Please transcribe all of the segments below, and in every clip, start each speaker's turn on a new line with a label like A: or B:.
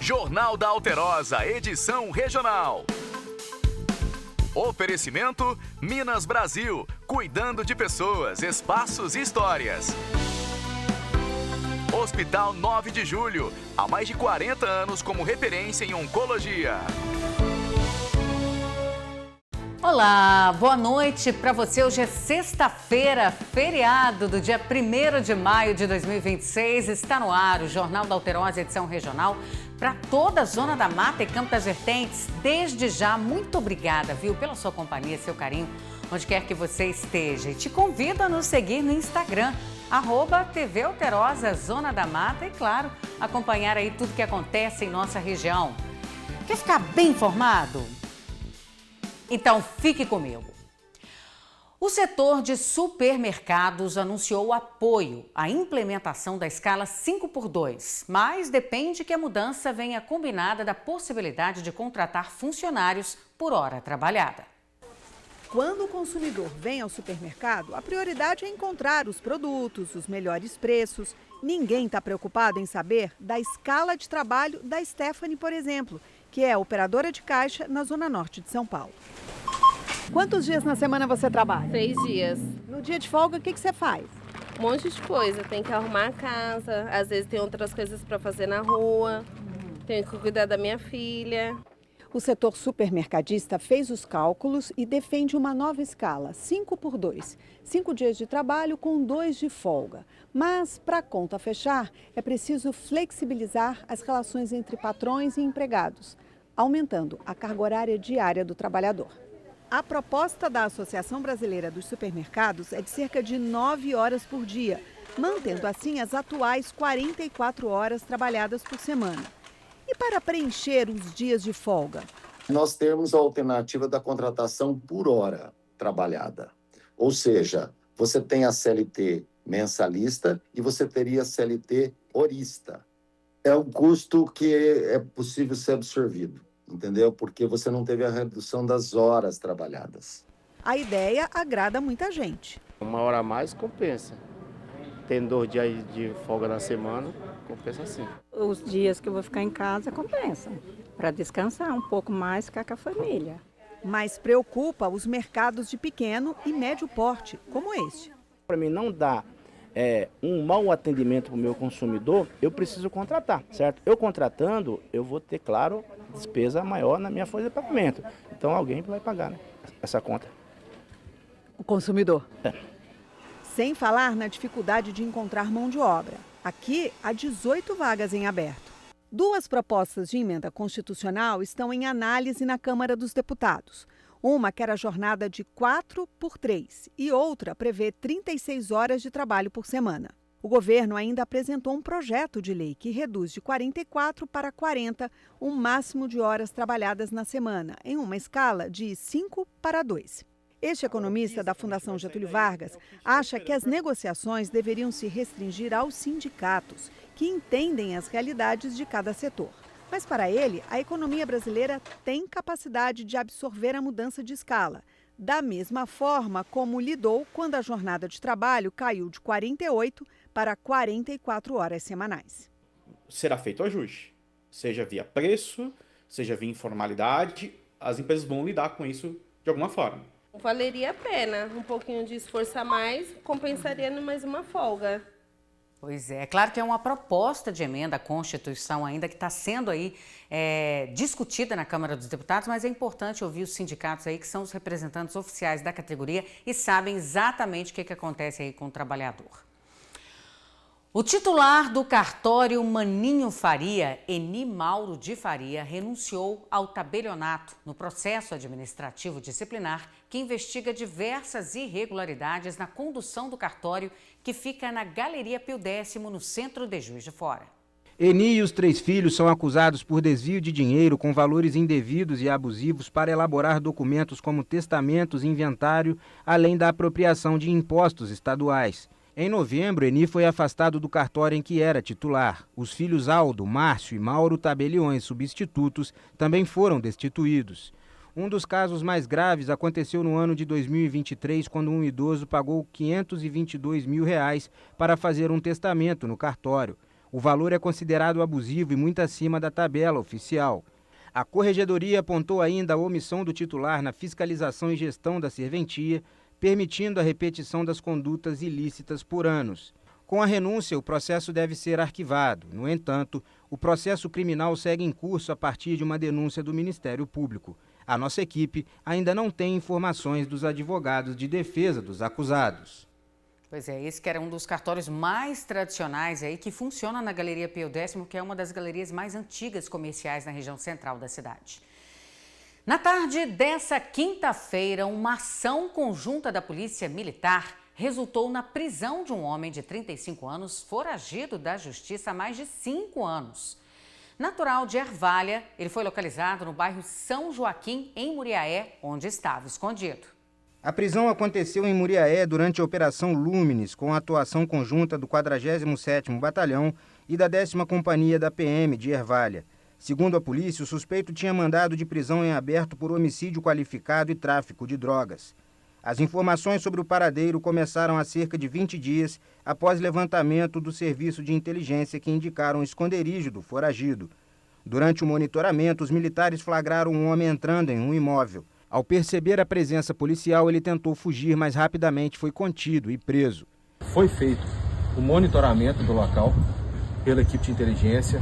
A: Jornal da Alterosa, edição regional. Oferecimento Minas Brasil, cuidando de pessoas, espaços e histórias. Hospital 9 de Julho, há mais de 40 anos como referência em oncologia.
B: Olá, boa noite para você. Hoje é sexta-feira, feriado do dia 1º de maio de 2026. Está no ar o Jornal da Alterosa, edição regional, para toda a Zona da Mata e Campo das Vertentes. Desde já, muito obrigada, viu, pela sua companhia, seu carinho, onde quer que você esteja. E te convido a nos seguir no Instagram, @TV Alterosa, Zona da Mata e, claro, acompanhar aí tudo que acontece em nossa região. Quer ficar bem informado? Então, fique comigo. O setor de supermercados anunciou apoio à implementação da escala 5x2, mas depende que a mudança venha combinada da possibilidade de contratar funcionários por hora trabalhada.
C: Quando o consumidor vem ao supermercado, a prioridade é encontrar os produtos, os melhores preços. Ninguém está preocupado em saber da escala de trabalho da Stephanie, por exemplo, que é operadora de caixa na Zona Norte de São Paulo. Quantos dias na semana você trabalha?
D: 3 dias.
C: No dia de folga, o que você faz?
D: Um monte de coisa. Tem que arrumar a casa, às vezes tem outras coisas para fazer na rua, tenho que cuidar da minha filha.
C: O setor supermercadista fez os cálculos e defende uma nova escala, 5x2. 5 dias de trabalho com 2 de folga. Mas, para a conta fechar, é preciso flexibilizar as relações entre patrões e empregados, aumentando a carga horária diária do trabalhador. A proposta da Associação Brasileira dos Supermercados é de cerca de 9 horas por dia, mantendo assim as atuais 44 horas trabalhadas por semana. E para preencher os dias de folga?
E: Nós temos a alternativa da contratação por hora trabalhada. Ou seja, você tem a CLT mensalista e você teria a CLT horista. É um custo que é possível ser absorvido, entendeu? Porque você não teve a redução das horas trabalhadas.
C: A ideia agrada muita gente.
F: 1 hora a mais compensa. Tendo 2 dias de folga na semana, compensa sim.
G: Os dias que eu vou ficar em casa compensa, para descansar um pouco mais com a família.
C: Mas preocupa os mercados de pequeno e médio porte, como este.
F: Para mim não dá um mau atendimento para o meu consumidor, eu preciso contratar, certo? Eu contratando, eu vou ter, claro, despesa maior na minha folha de pagamento. Então alguém vai pagar, né, essa conta.
C: O consumidor? Sem falar na dificuldade de encontrar mão de obra. Aqui, há 18 vagas em aberto. 2 propostas de emenda constitucional estão em análise na Câmara dos Deputados. Uma quer a jornada de 4x3 e outra prevê 36 horas de trabalho por semana. O governo ainda apresentou um projeto de lei que reduz de 44 para 40 o máximo de horas trabalhadas na semana, em uma escala de 5:2. Este economista da Fundação Getúlio Vargas acha que as negociações deveriam se restringir aos sindicatos, que entendem as realidades de cada setor. Mas, para ele, a economia brasileira tem capacidade de absorver a mudança de escala, da mesma forma como lidou quando a jornada de trabalho caiu de 48 para 44 horas semanais.
H: Será feito o ajuste, seja via preço, seja via informalidade, as empresas vão lidar com isso de alguma forma.
D: Valeria a pena, um pouquinho de esforço a mais, compensaria em mais uma folga.
B: Pois é, claro que é uma proposta de emenda à Constituição ainda que está sendo aí discutida na Câmara dos Deputados, mas é importante ouvir os sindicatos aí que são os representantes oficiais da categoria e sabem exatamente o que acontece aí com o trabalhador. O titular do cartório Maninho Faria, Eni Mauro de Faria, renunciou ao tabelionato no processo administrativo disciplinar que investiga diversas irregularidades na condução do cartório que fica na Galeria Pio X, no centro de Juiz de Fora.
I: Eni e os 3 filhos são acusados por desvio de dinheiro com valores indevidos e abusivos para elaborar documentos como testamentos e inventário, além da apropriação de impostos estaduais. Em novembro, Eni foi afastado do cartório em que era titular. Os filhos Aldo, Márcio e Mauro Tabeliões, substitutos, também foram destituídos. Um dos casos mais graves aconteceu no ano de 2023, quando um idoso pagou R$ 522 mil para fazer um testamento no cartório. O valor é considerado abusivo e muito acima da tabela oficial. A Corregedoria apontou ainda a omissão do titular na fiscalização e gestão da serventia, permitindo a repetição das condutas ilícitas por anos. Com a renúncia, o processo deve ser arquivado. No entanto, o processo criminal segue em curso a partir de uma denúncia do Ministério Público. A nossa equipe ainda não tem informações dos advogados de defesa dos acusados.
B: Pois é, esse que era um dos cartórios mais tradicionais aí, que funciona na Galeria Pio X, que é uma das galerias mais antigas comerciais na região central da cidade. Na tarde dessa quinta-feira, uma ação conjunta da Polícia Militar resultou na prisão de um homem de 35 anos, foragido da Justiça há mais de 5 anos. Natural de Ervália, ele foi localizado no bairro São Joaquim, em Muriaé, onde estava escondido.
I: A prisão aconteceu em Muriaé durante a Operação Lúmenes, com a atuação conjunta do 47º Batalhão e da 10ª Companhia da PM de Ervália. Segundo a polícia, o suspeito tinha mandado de prisão em aberto por homicídio qualificado e tráfico de drogas. As informações sobre o paradeiro começaram há cerca de 20 dias após levantamento do serviço de inteligência que indicaram o esconderijo do foragido. Durante o monitoramento, os militares flagraram um homem entrando em um imóvel. Ao perceber a presença policial, ele tentou fugir, mas rapidamente foi contido e preso.
J: Foi feito o monitoramento do local pela equipe de inteligência.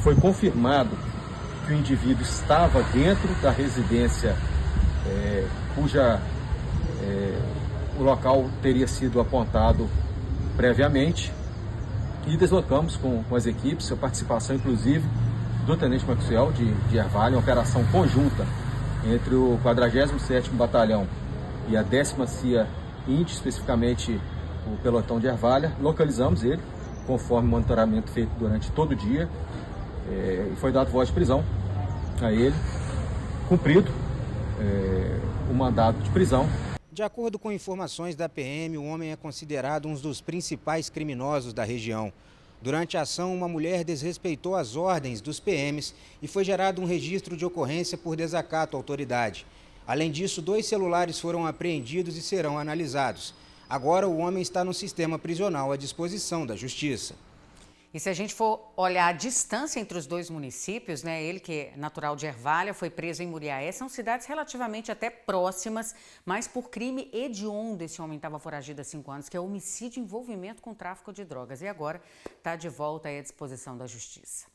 J: Foi confirmado que o indivíduo estava dentro da residência o local teria sido apontado previamente, e deslocamos com as equipes, a participação inclusive do Tenente Maxwell de Ervália, uma operação conjunta entre o 47º Batalhão e a 10ª CIA INT, especificamente o pelotão de Ervália. Localizamos ele, conforme o monitoramento feito durante todo o dia, e foi dado voz de prisão a ele, cumprido o mandado de prisão.
I: De acordo com informações da PM, o homem é considerado um dos principais criminosos da região. Durante a ação, uma mulher desrespeitou as ordens dos PMs e foi gerado um registro de ocorrência por desacato à autoridade. Além disso, 2 celulares foram apreendidos e serão analisados. Agora, o homem está no sistema prisional à disposição da Justiça.
B: E se a gente for olhar a distância entre os dois municípios, né, ele que é natural de Ervália, foi preso em Muriaé, são cidades relativamente até próximas, mas por crime hediondo esse homem estava foragido há 5 anos, que é homicídio e envolvimento com tráfico de drogas. E agora está de volta aí à disposição da Justiça.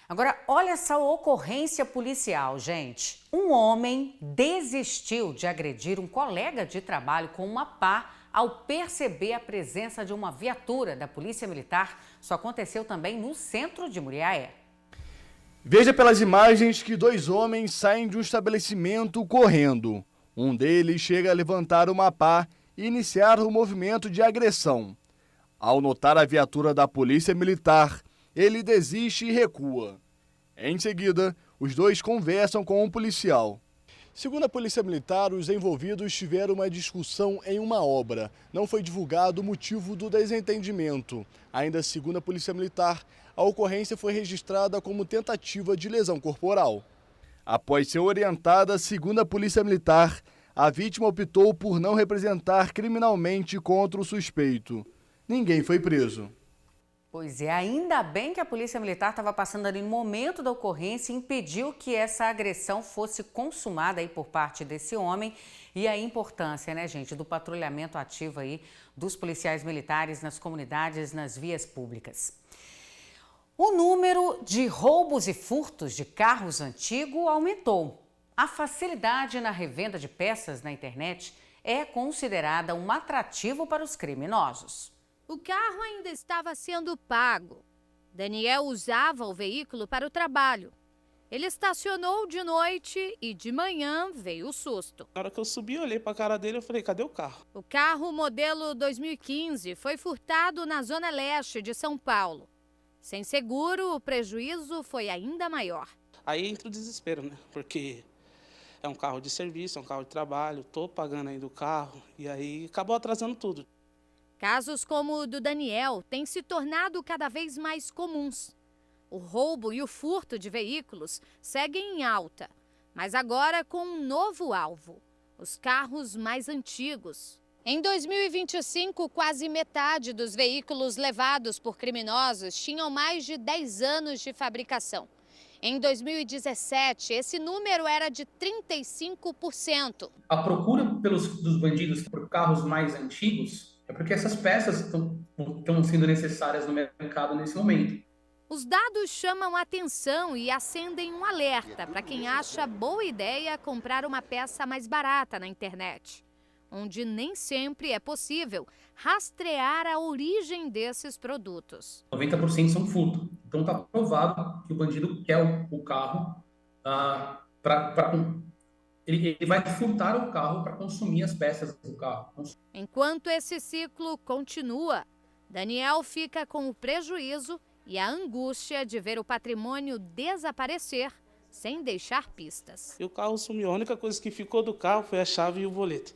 B: Agora, olha essa ocorrência policial, gente. Um homem desistiu de agredir um colega de trabalho com uma pá ao perceber a presença de uma viatura da Polícia Militar. Isso aconteceu também no centro de Muriaé.
K: Veja pelas imagens que 2 homens saem de um estabelecimento correndo. Um deles chega a levantar uma pá e iniciar o movimento de agressão. Ao notar a viatura da Polícia Militar, ele desiste e recua. Em seguida, os 2 conversam com um policial. Segundo a Polícia Militar, os envolvidos tiveram uma discussão em uma obra. Não foi divulgado o motivo do desentendimento. Ainda segundo a Polícia Militar, a ocorrência foi registrada como tentativa de lesão corporal. Após ser orientada, segundo a Polícia Militar, a vítima optou por não representar criminalmente contra o suspeito. Ninguém foi preso.
B: Pois é, ainda bem que a Polícia Militar estava passando ali no momento da ocorrência e impediu que essa agressão fosse consumada aí por parte desse homem. E a importância, né, gente, do patrulhamento ativo aí dos policiais militares nas comunidades, nas vias públicas. O número de roubos e furtos de carros antigos aumentou. A facilidade na revenda de peças na internet é considerada um atrativo para os criminosos.
L: O carro ainda estava sendo pago. Daniel usava o veículo para o trabalho. Ele estacionou de noite e de manhã veio o susto.
M: Na hora que eu subi, olhei para a cara dele e falei, cadê o carro?
L: O carro modelo 2015 foi furtado na zona leste de São Paulo. Sem seguro, o prejuízo foi ainda maior.
M: Aí entra o desespero, né? Porque é um carro de serviço, é um carro de trabalho, estou pagando ainda o carro e aí acabou atrasando tudo.
L: Casos como o do Daniel têm se tornado cada vez mais comuns. O roubo e o furto de veículos seguem em alta, mas agora com um novo alvo: os carros mais antigos. Em 2025, quase metade dos veículos levados por criminosos tinham mais de 10 anos de fabricação. Em 2017, esse número era de 35%.
N: A procura dos bandidos por carros mais antigos é porque essas peças estão sendo necessárias no mercado nesse momento.
L: Os dados chamam a atenção e acendem um alerta para quem acha boa ideia comprar uma peça mais barata na internet, onde nem sempre é possível rastrear a origem desses produtos.
N: 90% são furto. Então está provado que o bandido quer o carro ele vai furtar o carro para consumir as peças do carro.
L: Enquanto esse ciclo continua, Daniel fica com o prejuízo e a angústia de ver o patrimônio desaparecer sem deixar pistas.
M: E o carro sumiu. A única coisa que ficou do carro foi a chave e o boleto.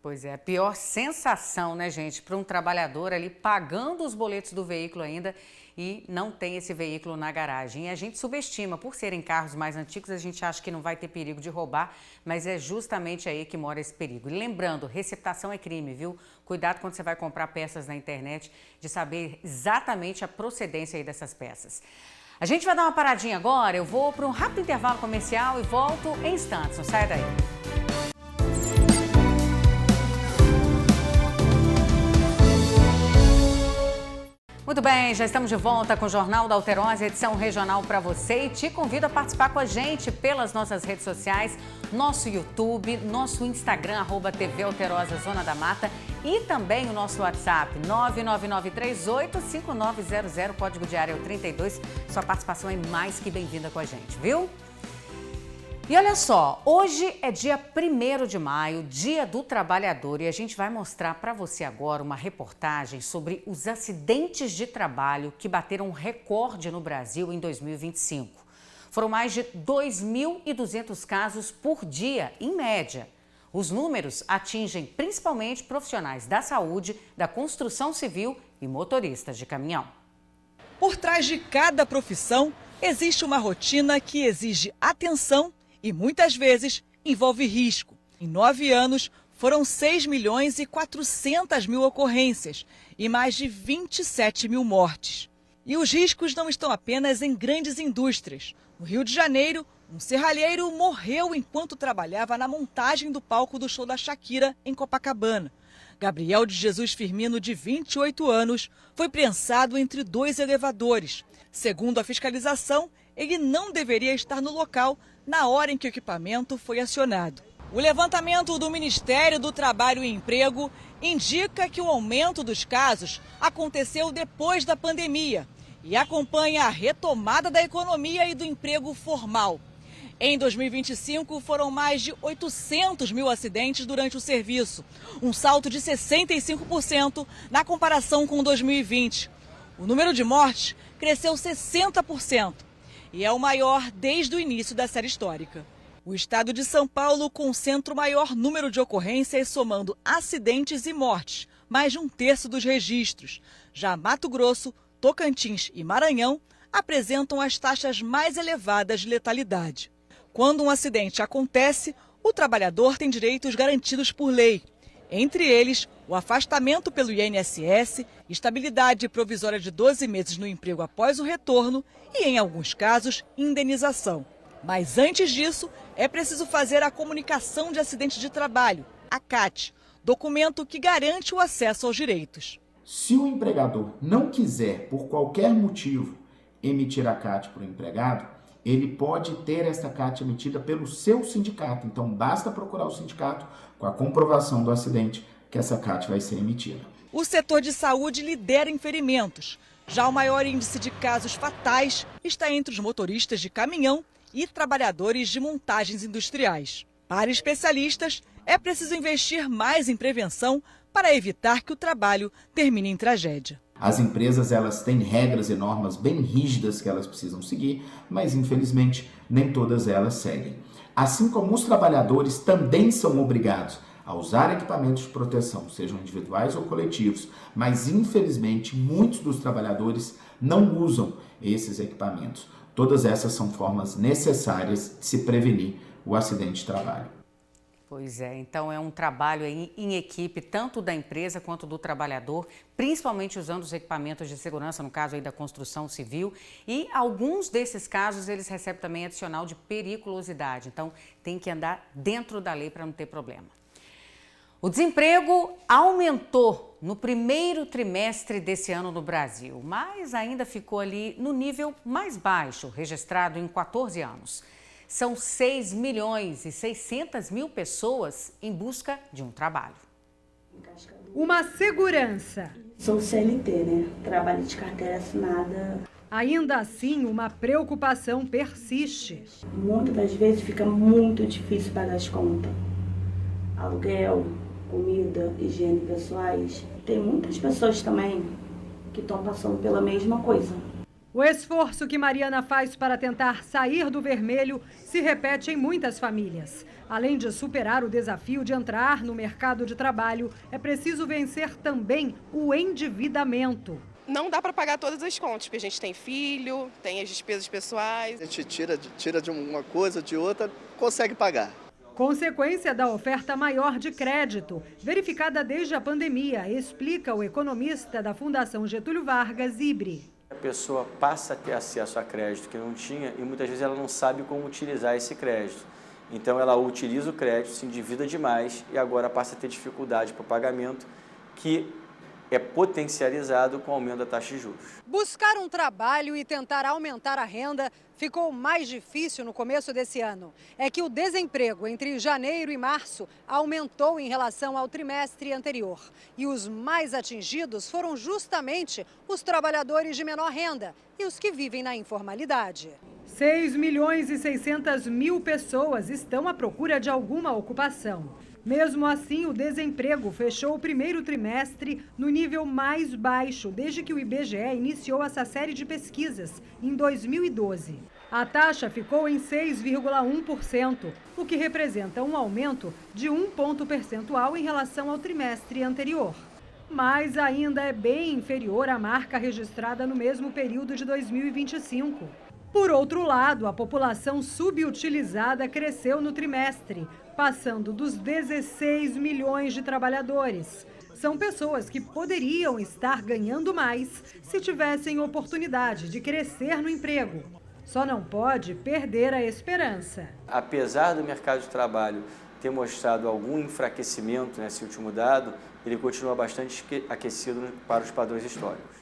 B: Pois é, a pior sensação, né, gente, para um trabalhador ali pagando os boletos do veículo ainda e não tem esse veículo na garagem. E a gente subestima, por serem carros mais antigos, a gente acha que não vai ter perigo de roubar, mas é justamente aí que mora esse perigo. E lembrando, receptação é crime, viu? Cuidado quando você vai comprar peças na internet, de saber exatamente a procedência aí dessas peças. A gente vai dar uma paradinha agora, eu vou para um rápido intervalo comercial e volto em instantes, não sai daí. Muito bem, já estamos de volta com o Jornal da Alterosa, edição regional para você, e te convido a participar com a gente pelas nossas redes sociais, nosso YouTube, nosso Instagram, @TV Alterosa Zona da Mata, e também o nosso WhatsApp, 999385900, código de área é o 32. Sua participação é mais que bem-vinda com a gente, viu? E olha só, hoje é dia 1º de maio, Dia do Trabalhador, e a gente vai mostrar para você agora uma reportagem sobre os acidentes de trabalho que bateram um recorde no Brasil em 2025. Foram mais de 2.200 casos por dia, em média. Os números atingem principalmente profissionais da saúde, da construção civil e motoristas de caminhão.
O: Por trás de cada profissão, existe uma rotina que exige atenção e muitas vezes envolve risco. Em 9 anos, foram 6.400.000 ocorrências e mais de 27.000 mortes. E os riscos não estão apenas em grandes indústrias. No Rio de Janeiro, um serralheiro morreu enquanto trabalhava na montagem do palco do show da Shakira, em Copacabana. Gabriel de Jesus Firmino, de 28 anos, foi prensado entre 2 elevadores. Segundo a fiscalização, ele não deveria estar no local na hora em que o equipamento foi acionado. O levantamento do Ministério do Trabalho e Emprego indica que o aumento dos casos aconteceu depois da pandemia e acompanha a retomada da economia e do emprego formal. Em 2025, foram mais de 800.000 acidentes durante o serviço, um salto de 65% na comparação com 2020. O número de mortes cresceu 60%. E é o maior desde o início da série histórica. O estado de São Paulo concentra o maior número de ocorrências, somando acidentes e mortes, mais de 1/3 dos registros. Já Mato Grosso, Tocantins e Maranhão apresentam as taxas mais elevadas de letalidade. Quando um acidente acontece, o trabalhador tem direitos garantidos por lei. Entre eles, o afastamento pelo INSS, estabilidade provisória de 12 meses no emprego após o retorno e, em alguns casos, indenização. Mas antes disso, é preciso fazer a comunicação de acidente de trabalho, a CAT, documento que garante o acesso aos direitos.
P: Se o empregador não quiser, por qualquer motivo, emitir a CAT para o empregado, ele pode ter essa CAT emitida pelo seu sindicato. Então, basta procurar o sindicato com a comprovação do acidente que essa CAT vai ser emitida.
O: O setor de saúde lidera em ferimentos. Já o maior índice de casos fatais está entre os motoristas de caminhão e trabalhadores de montagens industriais. Para especialistas, é preciso investir mais em prevenção para evitar que o trabalho termine em tragédia.
P: As empresas, elas têm regras e normas bem rígidas que elas precisam seguir, mas infelizmente nem todas elas seguem. Assim como os trabalhadores também são obrigados a usar equipamentos de proteção, sejam individuais ou coletivos, mas infelizmente muitos dos trabalhadores não usam esses equipamentos. Todas essas são formas necessárias de se prevenir o acidente de trabalho.
B: Pois é, então é um trabalho em equipe, tanto da empresa quanto do trabalhador, principalmente usando os equipamentos de segurança, no caso aí da construção civil. E alguns desses casos eles recebem também adicional de periculosidade, então tem que andar dentro da lei para não ter problema. O desemprego aumentou no primeiro trimestre desse ano no Brasil, mas ainda ficou ali no nível mais baixo, registrado em 14 anos. São 6.600.000 pessoas em busca de um trabalho.
C: Uma segurança.
Q: Sou CLT, né? Trabalho de carteira assinada.
C: Ainda assim, uma preocupação persiste.
Q: Muitas das vezes fica muito difícil pagar as contas. Aluguel, comida, higiene pessoais. Tem muitas pessoas também que estão passando pela mesma coisa.
C: O esforço que Mariana faz para tentar sair do vermelho se repete em muitas famílias. Além de superar o desafio de entrar no mercado de trabalho, é preciso vencer também o endividamento.
R: Não dá para pagar todas as contas, porque a gente tem filho, tem as despesas pessoais.
S: A gente tira de uma coisa, de outra, consegue pagar.
C: Consequência da oferta maior de crédito, verificada desde a pandemia, explica o economista da Fundação Getúlio Vargas, Ibre.
T: A pessoa passa a ter acesso a crédito que não tinha e muitas vezes ela não sabe como utilizar esse crédito. Então ela utiliza o crédito, se endivida demais e agora passa a ter dificuldade para o pagamento, que é potencializado com o aumento da taxa de juros.
C: Buscar um trabalho e tentar aumentar a renda ficou mais difícil no começo desse ano. É que o desemprego entre janeiro e março aumentou em relação ao trimestre anterior. E os mais atingidos foram justamente os trabalhadores de menor renda e os que vivem na informalidade. 6.600.000 pessoas estão à procura de alguma ocupação. Mesmo assim, o desemprego fechou o primeiro trimestre no nível mais baixo desde que o IBGE iniciou essa série de pesquisas, em 2012. A taxa ficou em 6,1%, o que representa um aumento de 1 ponto percentual em relação ao trimestre anterior. Mas ainda é bem inferior à marca registrada no mesmo período de 2025. Por outro lado, a população subutilizada cresceu no trimestre, passando dos 16 milhões de trabalhadores. São pessoas que poderiam estar ganhando mais se tivessem oportunidade de crescer no emprego. Só não pode perder a esperança.
T: Apesar do mercado de trabalho ter mostrado algum enfraquecimento nesse último dado, ele continua bastante aquecido para os padrões históricos.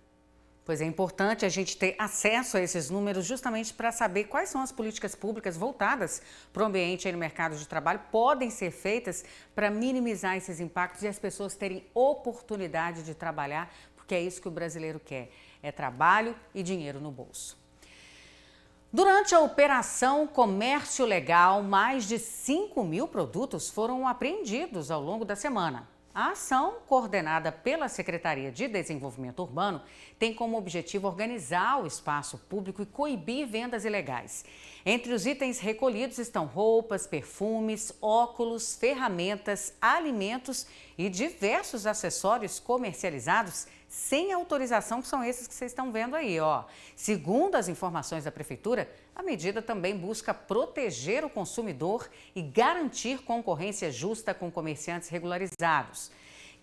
B: Pois é importante a gente ter acesso a esses números justamente para saber quais são as políticas públicas voltadas para o ambiente aí no mercado de trabalho, podem ser feitas para minimizar esses impactos e as pessoas terem oportunidade de trabalhar, porque é isso que o brasileiro quer, é trabalho e dinheiro no bolso. Durante a Operação Comércio Legal, mais de 5.000 produtos foram apreendidos ao longo da semana. A ação, coordenada pela Secretaria de Desenvolvimento Urbano, tem como objetivo organizar o espaço público e coibir vendas ilegais. Entre os itens recolhidos estão roupas, perfumes, óculos, ferramentas, alimentos e diversos acessórios comercializados sem autorização, que são esses que vocês estão vendo aí, ó. Segundo as informações da Prefeitura, a medida também busca proteger o consumidor e garantir concorrência justa com comerciantes regularizados.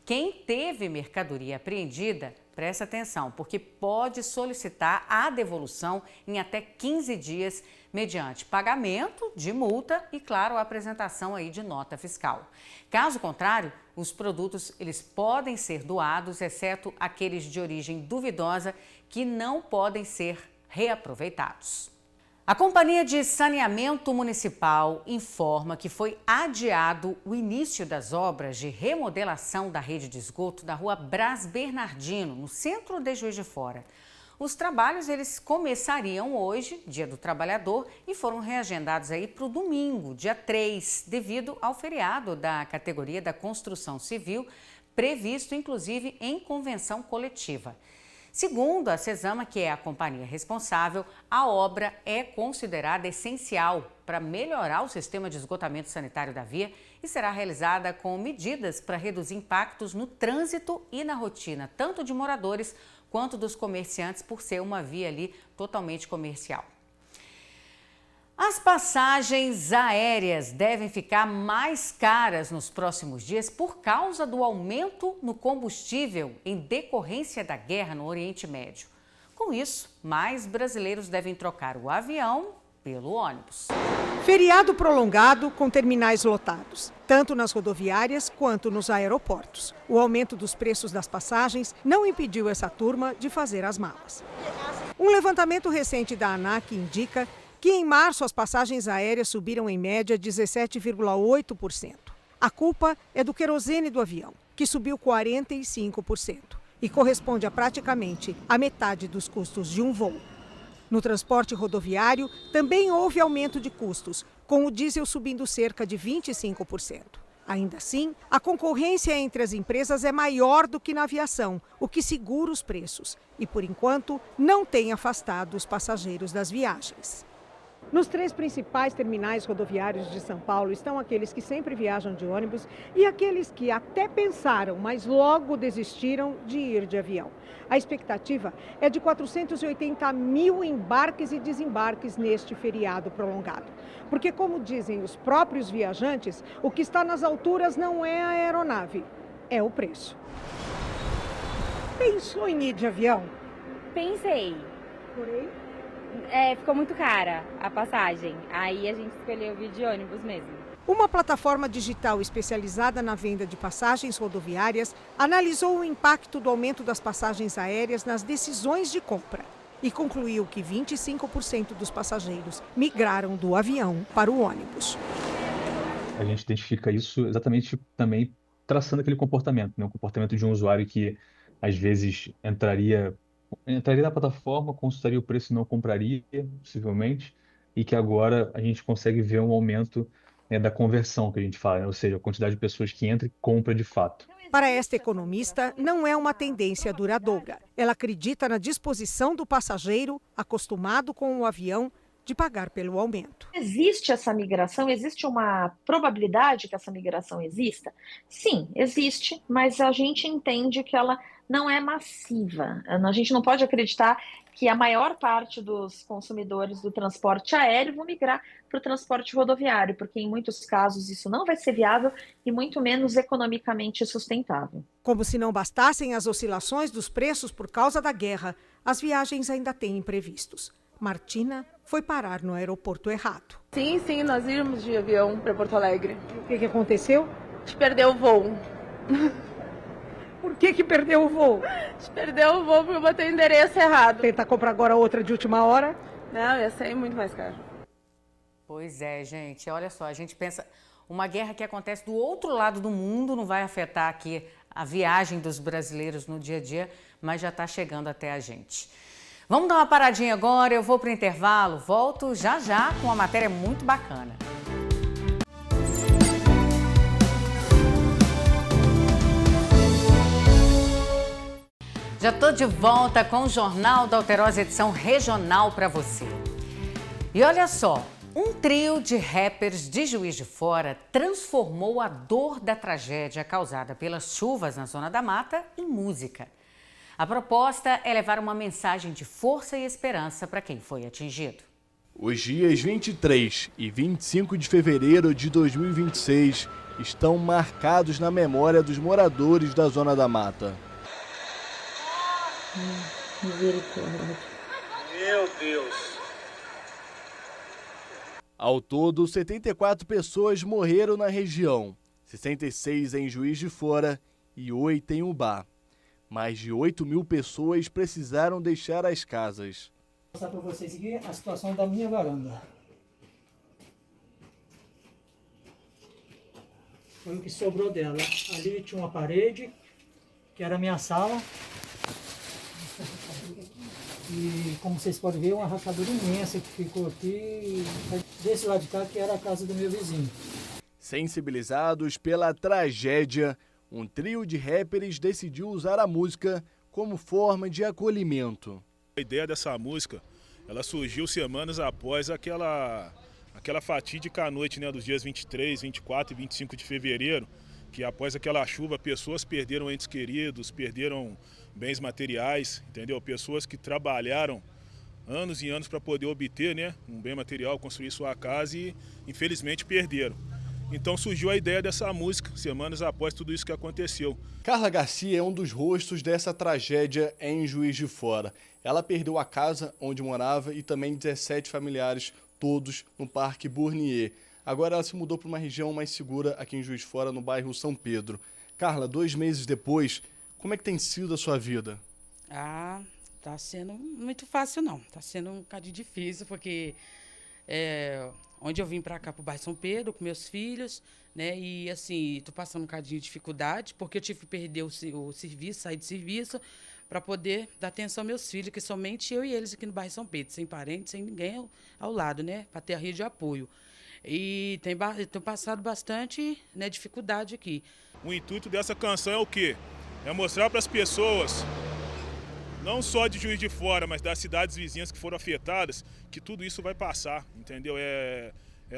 B: Quem teve mercadoria apreendida, presta atenção, porque pode solicitar a devolução em até 15 dias, mediante pagamento de multa e, claro, a apresentação aí de nota fiscal. Caso contrário, os produtos eles podem ser doados, exceto aqueles de origem duvidosa que não podem ser reaproveitados. A Companhia de Saneamento Municipal informa que foi adiado o início das obras de remodelação da rede de esgoto da Rua Brás Bernardino, no centro de Juiz de Fora. Os trabalhos eles começariam hoje, Dia do Trabalhador, e foram reagendados aí para o domingo, dia 3, devido ao feriado da categoria da construção civil, previsto inclusive em convenção coletiva. Segundo a Cesama, que é a companhia responsável, a obra é considerada essencial para melhorar o sistema de esgotamento sanitário da via e será realizada com medidas para reduzir impactos no trânsito e na rotina, tanto de moradores quanto dos comerciantes, por ser uma via ali totalmente comercial. As passagens aéreas devem ficar mais caras nos próximos dias por causa do aumento no combustível em decorrência da guerra no Oriente Médio. Com isso, mais brasileiros devem trocar o avião pelo ônibus.
C: Feriado prolongado com terminais lotados, tanto nas rodoviárias quanto nos aeroportos. O aumento dos preços das passagens não impediu essa turma de fazer as malas. Um levantamento recente da ANAC indica que em março as passagens aéreas subiram em média 17,8%. A culpa é do querosene do avião, que subiu 45% e corresponde a praticamente a metade dos custos de um voo. No transporte rodoviário, também houve aumento de custos, com o diesel subindo cerca de 25%. Ainda assim, a concorrência entre as empresas é maior do que na aviação, o que segura os preços e, por enquanto, não tem afastado os passageiros das viagens. Nos 3 principais terminais rodoviários de São Paulo estão aqueles que sempre viajam de ônibus e aqueles que até pensaram, mas logo desistiram de ir de avião. A expectativa é de 480 mil embarques e desembarques neste feriado prolongado. Porque, como dizem os próprios viajantes, o que está nas alturas não é a aeronave, é o preço. Pensou em ir de avião?
U: Pensei.
C: Porém?
U: Ficou muito cara a passagem. Aí a gente escolheu vir de ônibus mesmo.
C: Uma plataforma digital especializada na venda de passagens rodoviárias analisou o impacto do aumento das passagens aéreas nas decisões de compra e concluiu que 25% dos passageiros migraram do avião para o ônibus.
V: A gente identifica isso exatamente também traçando aquele comportamento, né? O comportamento de um usuário que às vezes entraria na plataforma, consultaria o preço e não compraria, possivelmente, e que agora a gente consegue ver um aumento da conversão que a gente fala, né? Ou seja, a quantidade de pessoas que entra e compra de fato.
C: Para esta economista, não é uma tendência duradoura. Ela acredita na disposição do passageiro, acostumado com o avião, de pagar pelo aumento.
W: Existe essa migração? Existe uma probabilidade que essa migração exista? Sim, existe, mas a gente entende que ela não é massiva. A gente não pode acreditar que a maior parte dos consumidores do transporte aéreo vão migrar para o transporte rodoviário, porque em muitos casos isso não vai ser viável e muito menos economicamente sustentável.
C: Como se não bastassem as oscilações dos preços por causa da guerra, as viagens ainda têm imprevistos. Martina foi parar no aeroporto errado.
R: Sim, nós íamos de avião para Porto Alegre.
C: O que aconteceu?
R: A gente perdeu o voo.
C: Por que perdeu o voo?
R: A gente perdeu o voo porque eu botei o endereço errado.
C: Tentar comprar agora outra de última hora?
R: Não, ia sair muito mais caro.
B: Pois é, gente. Olha só, a gente pensa, uma guerra que acontece do outro lado do mundo não vai afetar aqui a viagem dos brasileiros no dia a dia, mas já está chegando até a gente. Vamos dar uma paradinha agora, eu vou para o intervalo, volto já com uma matéria muito bacana. Já estou de volta com o Jornal da Alterosa, edição regional para você. E olha só, um trio de rappers de Juiz de Fora transformou a dor da tragédia causada pelas chuvas na Zona da Mata em música. A proposta é levar uma mensagem de força e esperança para quem foi atingido.
K: Os dias 23 e 25 de fevereiro de 2026 estão marcados na memória dos moradores da Zona da Mata.
W: Misericórdia.
X: Meu Deus.
K: Ao todo, 74 pessoas morreram na região, 66 em Juiz de Fora e 8 em Ubá. Mais de 8.000 pessoas precisaram deixar as casas.
Y: Vou mostrar para vocês aqui a situação da minha varanda. Foi o que sobrou dela. Ali tinha uma parede, que era a minha sala. E como vocês podem ver, uma rachadura imensa que ficou aqui. Desse lado de cá, que era a casa do meu vizinho.
K: Sensibilizados pela tragédia, um trio de rappers decidiu usar a música como forma de acolhimento.
Z: A ideia dessa música, ela surgiu semanas após aquela fatídica noite, né, dos dias 23, 24 e 25 de fevereiro, que após aquela chuva pessoas perderam entes queridos, perderam bens materiais, entendeu? Pessoas que trabalharam anos e anos para poder obter, né, um bem material, construir sua casa e infelizmente perderam. Então surgiu a ideia dessa música, semanas após tudo isso que aconteceu.
K: Carla Garcia é um dos rostos dessa tragédia em Juiz de Fora. Ela perdeu a casa onde morava e também 17 familiares, todos no Parque Bournier. Agora ela se mudou para uma região mais segura aqui em Juiz de Fora, no bairro São Pedro. Carla, 2 meses depois, como é que tem sido a sua vida?
A: Tá sendo muito fácil não, tá sendo um bocadinho difícil, porque onde eu vim para cá, para o bairro São Pedro, com meus filhos, né, e assim, tô passando um bocadinho de dificuldade, porque eu tive que perder o serviço, sair de serviço, para poder dar atenção aos meus filhos, que somente eu e eles aqui no bairro São Pedro, sem parentes, sem ninguém ao lado, né, para ter a rede de apoio. E tenho passado bastante, né, dificuldade aqui.
Z: O intuito dessa canção é o quê? É mostrar para as pessoas, não só de Juiz de Fora, mas das cidades vizinhas que foram afetadas, que tudo isso vai passar, entendeu? É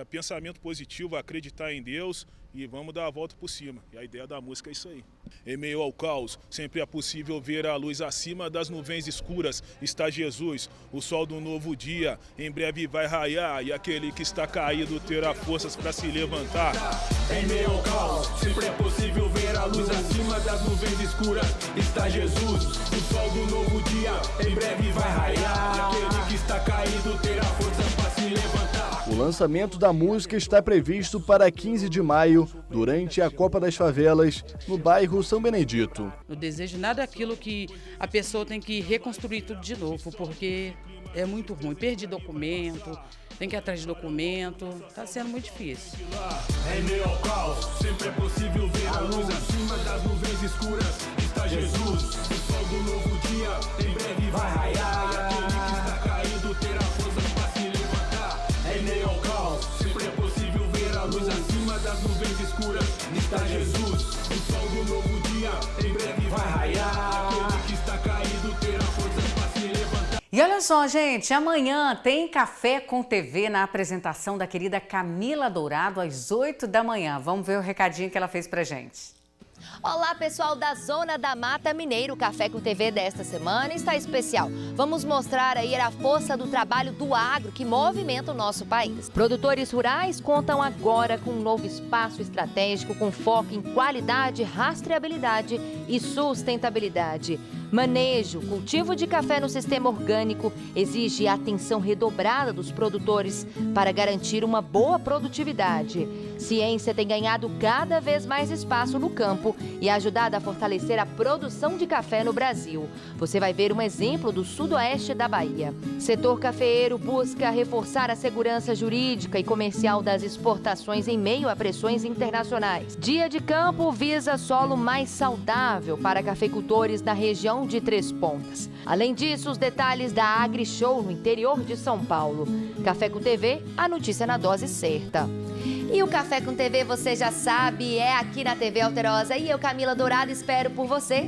Z: pensamento positivo, acreditar em Deus e vamos dar a volta por cima. E a ideia da música é isso aí. Em meio ao caos, sempre é possível ver a luz acima das nuvens escuras. Está Jesus, o sol do novo dia, em breve vai raiar, e aquele que está caído terá forças para se levantar.
D: Em meio ao caos, sempre é possível ver a luz acima das nuvens escuras. Está Jesus, o sol do novo dia, em breve vai raiar, e aquele que está caído terá forças para se levantar.
K: O lançamento da música está previsto para 15 de maio, durante a Copa das Favelas, no bairro São Benedito.
A: Não desejo nada daquilo que a pessoa tem que reconstruir tudo de novo, porque é muito ruim. Perdi documento, tem que ir atrás de documento, está sendo muito difícil.
D: Em meio ao caos, sempre é possível ver a luz acima das nuvens escuras. Está Jesus, o sol do novo dia, em breve vai raiar, e aquele que está caído terá forças para se levantar. Em meio ao caos, sempre é possível ver a luz acima das nuvens escuras. Está Jesus, o sol do novo dia, em breve vai raiar, aquele que está caído terá forças para se levantar.
B: E olha só, gente, amanhã tem Café com TV na apresentação da querida Camila Dourado às 8 da manhã. Vamos ver o recadinho que ela fez pra gente.
E: Olá, pessoal da Zona da Mata Mineira. O Café com TV desta semana está especial. Vamos mostrar aí a força do trabalho do agro que movimenta o nosso país. Produtores rurais contam agora com um novo espaço estratégico com foco em qualidade, rastreabilidade e sustentabilidade. Manejo, cultivo de café no sistema orgânico exige atenção redobrada dos produtores para garantir uma boa produtividade. Ciência tem ganhado cada vez mais espaço no campo e ajudado a fortalecer a produção de café no Brasil. Você vai ver um exemplo do sudoeste da Bahia. Setor cafeeiro busca reforçar a segurança jurídica e comercial das exportações em meio a pressões internacionais. Dia de Campo visa solo mais saudável para cafeicultores da região de Três Pontas. Além disso, os detalhes da AgriShow no interior de São Paulo. Café com TV, a notícia na dose certa. E o Café com TV, você já sabe, é aqui na TV Alterosa. E eu, Camila Dourado, espero por você.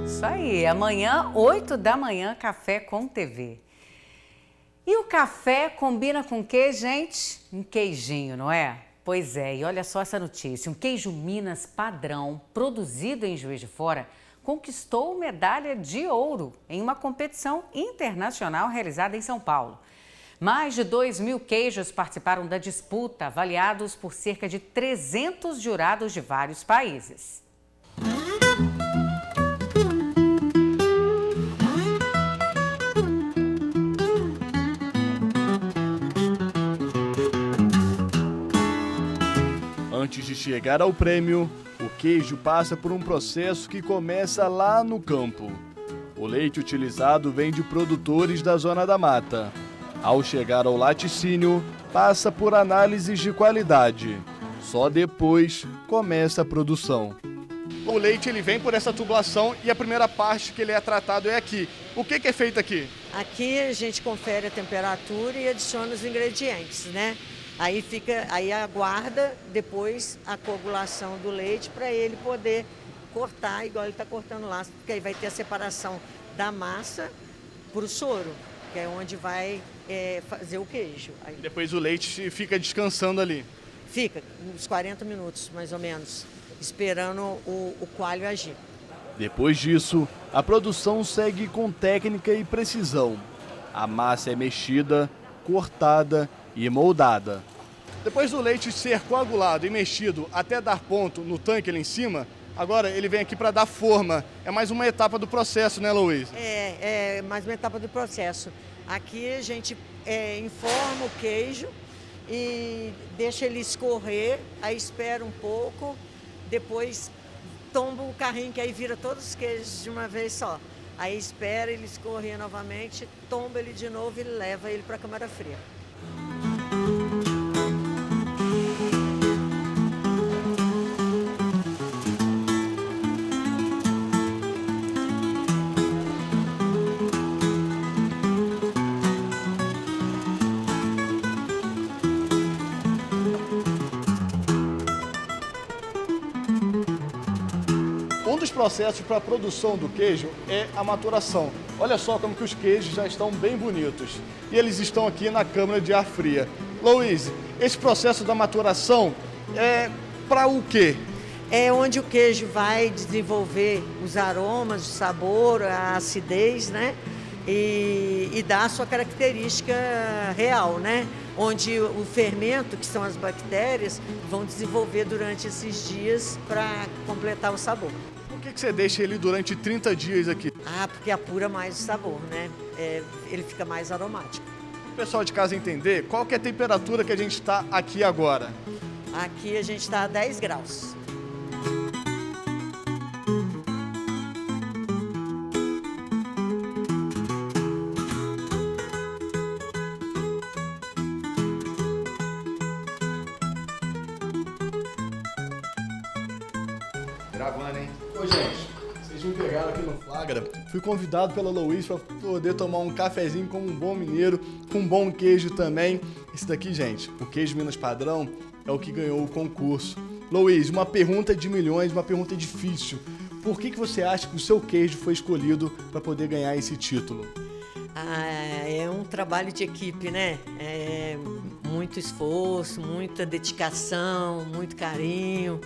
B: Isso aí, amanhã, 8 da manhã, Café com TV. E o café combina com o quê, gente? Um queijinho, não é? Pois é, e olha só essa notícia. Um queijo Minas padrão, produzido em Juiz de Fora, conquistou medalha de ouro em uma competição internacional realizada em São Paulo. Mais de 2.000 queijos participaram da disputa, avaliados por cerca de 300 jurados de vários países.
K: Antes de chegar ao prêmio, o queijo passa por um processo que começa lá no campo. O leite utilizado vem de produtores da Zona da Mata. Ao chegar ao laticínio, passa por análises de qualidade. Só depois começa a produção. O leite ele vem por essa tubulação e a primeira parte que ele é tratado é aqui. O que é feito aqui?
F: Aqui a gente confere a temperatura e adiciona os ingredientes, né? Aí aguarda depois a coagulação do leite para ele poder cortar, igual ele está cortando lá, porque aí vai ter a separação da massa para o soro, que é onde vai fazer o queijo. Aí...
K: Depois o leite fica descansando ali?
F: Fica, uns 40 minutos mais ou menos, esperando o coalho agir.
K: Depois disso, a produção segue com técnica e precisão. A massa é mexida, cortada e moldada. Depois do leite ser coagulado e mexido até dar ponto no tanque ali em cima, agora ele vem aqui para dar forma. É mais uma etapa do processo, né, Luiz?
F: É mais uma etapa do processo. Aqui a gente informa o queijo e deixa ele escorrer, aí espera um pouco, depois tomba o carrinho, que aí vira todos os queijos de uma vez só. Aí espera ele escorrer novamente, tomba ele de novo e leva ele para a câmara fria.
K: Um dos processos para a produção do queijo é a maturação. Olha só como que os queijos já estão bem bonitos. E eles estão aqui na câmara de ar fria. Louise, esse processo da maturação é para o quê?
F: É onde o queijo vai desenvolver os aromas, o sabor, a acidez, né? E dar a sua característica real, né? Onde o fermento, que são as bactérias, vão desenvolver durante esses dias para completar o sabor.
K: Por que você deixa ele durante 30 dias aqui?
F: Ah, porque apura mais o sabor, né? Ele fica mais aromático.
K: O pessoal de casa entender, qual que é a temperatura que a gente está aqui agora?
F: Aqui a gente está a 10 graus.
K: Gravando, hein? Ô, gente, vocês me pegaram aqui no flagra. Fui convidado pela Louise para poder tomar um cafezinho como um bom mineiro, com um bom queijo também. Esse daqui, gente, o queijo Minas Padrão, é o que ganhou o concurso. Louise, uma pergunta de milhões, uma pergunta difícil. Por que você acha que o seu queijo foi escolhido para poder ganhar esse título?
F: É um trabalho de equipe, né? É muito esforço, muita dedicação, muito carinho.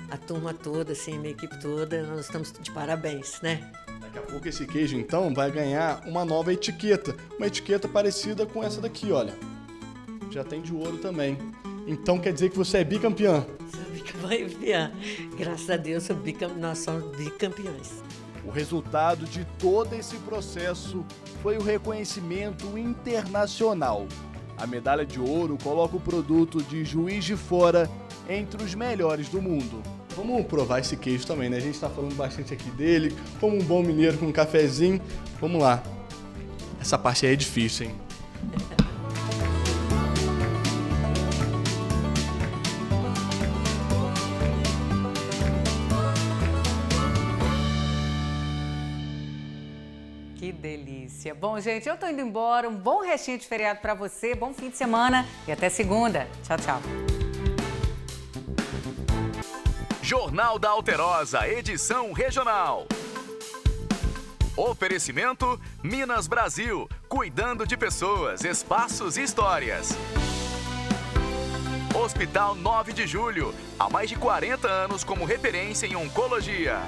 F: A turma toda, assim, minha equipe toda, nós estamos de parabéns, né?
K: Daqui a pouco esse queijo, então, vai ganhar uma nova etiqueta. Uma etiqueta parecida com essa daqui, olha. Já tem de ouro também. Então quer dizer que você é bicampeã?
F: Sou bicampeã. Graças a Deus, nós somos bicampeões.
K: O resultado de todo esse processo foi o reconhecimento internacional. A medalha de ouro coloca o produto de Juiz de Fora entre os melhores do mundo. Vamos provar esse queijo também, né? A gente está falando bastante aqui dele, como um bom mineiro com um cafezinho. Vamos lá. Essa parte aí é difícil, hein?
B: Que delícia. Bom, gente, eu tô indo embora. Um bom restinho de feriado para você, bom fim de semana e até segunda. Tchau, tchau.
G: Jornal da Alterosa, edição regional. Oferecimento Minas Brasil, cuidando de pessoas, espaços e histórias. Hospital 9 de Julho, há mais de 40 anos como referência em oncologia.